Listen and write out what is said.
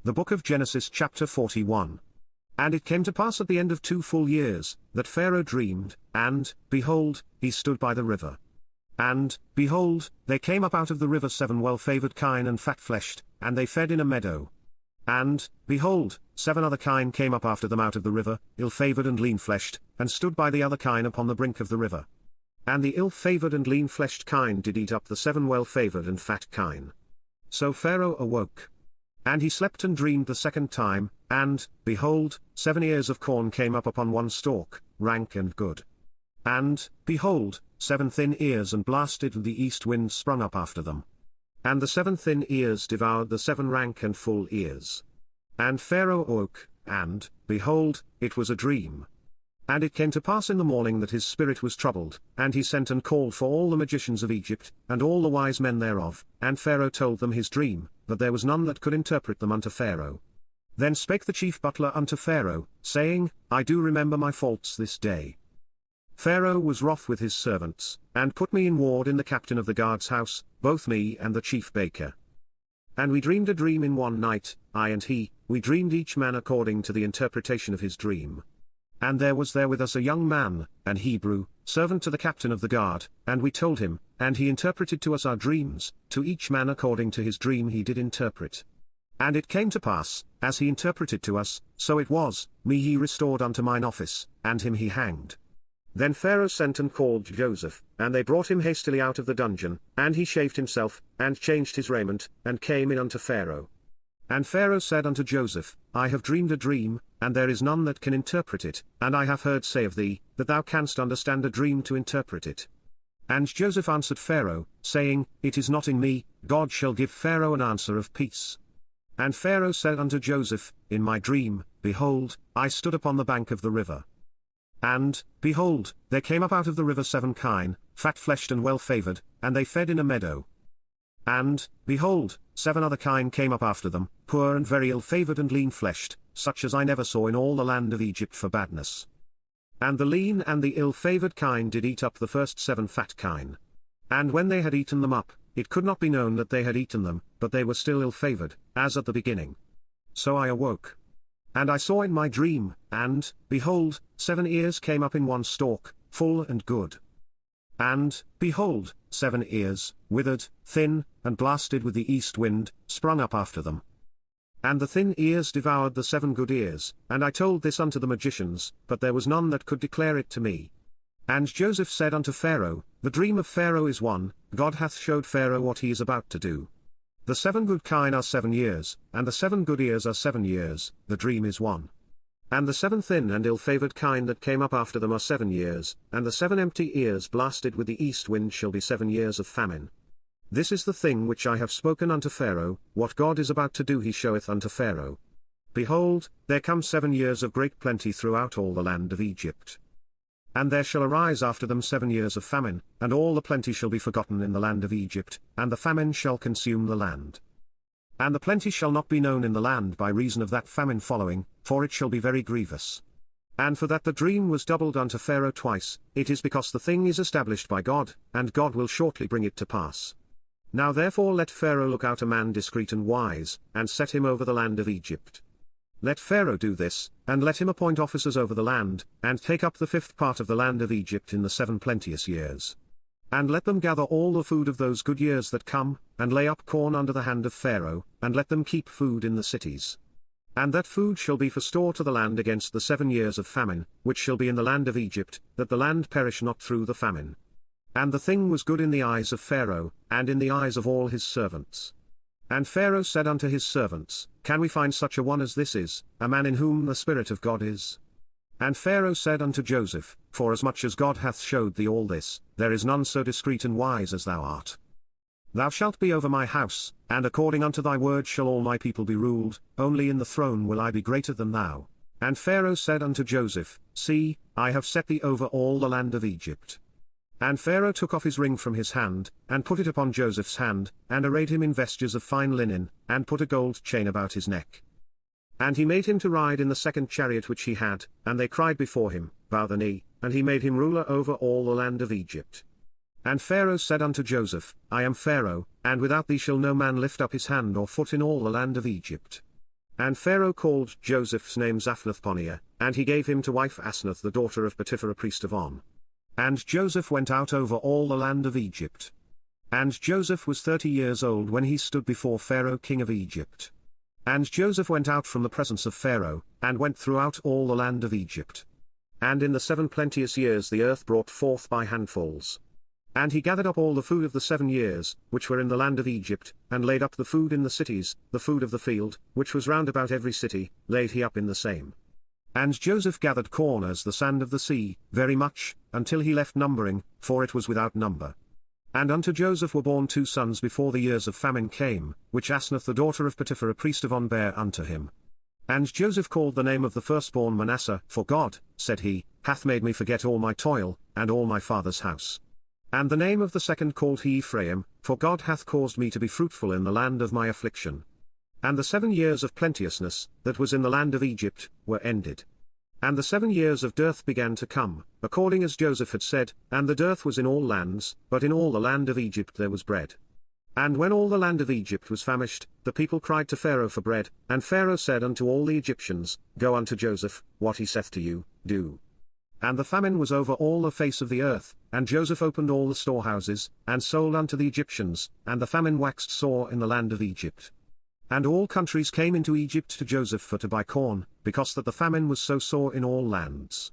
The book of Genesis chapter 41. And it came to pass at the end of 2 full years, that Pharaoh dreamed, and, behold, he stood by the river. And, behold, there came up out of the river 7 well-favored kine and fat-fleshed, and they fed in a meadow. And, behold, 7 other kine came up after them out of the river, ill-favored and lean-fleshed, and stood by the other kine upon the brink of the river. And the ill-favored and lean-fleshed kine did eat up the 7 well-favored and fat kine. So Pharaoh awoke. And he slept and dreamed the second time, and, behold, 7 ears of corn came up upon one stalk, rank and good. And, behold, 7 thin ears and blasted and the east wind sprung up after them. And the 7 thin ears devoured the 7 rank and full ears. And Pharaoh awoke, and, behold, it was a dream. And it came to pass in the morning that his spirit was troubled, and he sent and called for all the magicians of Egypt, and all the wise men thereof, and Pharaoh told them his dream, but there was none that could interpret them unto Pharaoh. Then spake the chief butler unto Pharaoh, saying, I do remember my faults this day. Pharaoh was wroth with his servants, and put me in ward in the captain of the guard's house, both me and the chief baker. And we dreamed a dream in one night, I and he, we dreamed each man according to the interpretation of his dream. And there was there with us a young man, an Hebrew, servant to the captain of the guard, and we told him, and he interpreted to us our dreams, to each man according to his dream he did interpret. And it came to pass, as he interpreted to us, so it was, me he restored unto mine office, and him he hanged. Then Pharaoh sent and called Joseph, and they brought him hastily out of the dungeon, and he shaved himself, and changed his raiment, and came in unto Pharaoh. And Pharaoh said unto Joseph, I have dreamed a dream, and there is none that can interpret it, and I have heard say of thee, that thou canst understand a dream to interpret it. And Joseph answered Pharaoh, saying, It is not in me, God shall give Pharaoh an answer of peace. And Pharaoh said unto Joseph, In my dream, behold, I stood upon the bank of the river. And, behold, there came up out of the river 7 kine, fat-fleshed and well-favored, and they fed in a meadow. And, behold, 7 other kine came up after them, poor and very ill-favored and lean-fleshed, such as I never saw in all the land of Egypt for badness. And the lean and the ill-favored kine did eat up the first 7 fat kine. And when they had eaten them up, it could not be known that they had eaten them, but they were still ill-favored, as at the beginning. So I awoke. And I saw in my dream, and, behold, 7 ears came up in one stalk, full and good. And, behold, 7 ears, withered, thin, and blasted with the east wind, sprung up after them. And the thin ears devoured the 7 good ears, and I told this unto the magicians, but there was none that could declare it to me. And Joseph said unto Pharaoh, The dream of Pharaoh is one, God hath showed Pharaoh what he is about to do. The 7 good kine are 7 years, and the 7 good ears are 7 years, the dream is one. And the 7 thin and ill-favored kine that came up after them are 7 years, and the 7 empty ears blasted with the east wind shall be 7 years of famine. This is the thing which I have spoken unto Pharaoh, what God is about to do he showeth unto Pharaoh. Behold, there come 7 years of great plenty throughout all the land of Egypt. And there shall arise after them 7 years of famine, and all the plenty shall be forgotten in the land of Egypt, and the famine shall consume the land. And the plenty shall not be known in the land by reason of that famine following, for it shall be very grievous. And for that the dream was doubled unto Pharaoh twice, it is because the thing is established by God, and God will shortly bring it to pass. Now therefore let Pharaoh look out a man discreet and wise, and set him over the land of Egypt. Let Pharaoh do this, and let him appoint officers over the land, and take up the 5th part of the land of Egypt in the 7 plenteous years. And let them gather all the food of those good years that come, and lay up corn under the hand of Pharaoh, and let them keep food in the cities. And that food shall be for store to the land against the 7 years of famine, which shall be in the land of Egypt, that the land perish not through the famine. And the thing was good in the eyes of Pharaoh, and in the eyes of all his servants. And Pharaoh said unto his servants, Can we find such a one as this is, a man in whom the Spirit of God is? And Pharaoh said unto Joseph, Forasmuch as God hath showed thee all this, there is none so discreet and wise as thou art. Thou shalt be over my house, and according unto thy word shall all my people be ruled, only in the throne will I be greater than thou. And Pharaoh said unto Joseph, See, I have set thee over all the land of Egypt. And Pharaoh took off his ring from his hand, and put it upon Joseph's hand, and arrayed him in vestures of fine linen, and put a gold chain about his neck. And he made him to ride in the 2nd chariot which he had, and they cried before him, Bow the knee, and he made him ruler over all the land of Egypt. And Pharaoh said unto Joseph, I am Pharaoh, and without thee shall no man lift up his hand or foot in all the land of Egypt. And Pharaoh called Joseph's name Zaphnath-Paneah, and he gave him to wife Asenath the daughter of Potiphar priest of On. And Joseph went out over all the land of Egypt. And Joseph was 30 years old when he stood before Pharaoh king of Egypt. And Joseph went out from the presence of Pharaoh, and went throughout all the land of Egypt. And in the 7 plenteous years the earth brought forth by handfuls. And he gathered up all the food of the 7 years, which were in the land of Egypt, and laid up the food in the cities, the food of the field, which was round about every city, laid he up in the same. And Joseph gathered corn as the sand of the sea, very much, until he left numbering, for it was without number. And unto Joseph were born 2 sons before the years of famine came, which Asenath the daughter of Potiphar a priest of On bare unto him. And Joseph called the name of the firstborn Manasseh, for God, said he, hath made me forget all my toil, and all my father's house. And the name of the second called he Ephraim, for God hath caused me to be fruitful in the land of my affliction. And the 7 years of plenteousness, that was in the land of Egypt, were ended. And the 7 years of dearth began to come, according as Joseph had said, and the dearth was in all lands, but in all the land of Egypt there was bread. And when all the land of Egypt was famished, the people cried to Pharaoh for bread, and Pharaoh said unto all the Egyptians, Go unto Joseph, what he saith to you, do. And the famine was over all the face of the earth, and Joseph opened all the storehouses, and sold unto the Egyptians, and the famine waxed sore in the land of Egypt. And all countries came into Egypt to Joseph for to buy corn, because that the famine was so sore in all lands.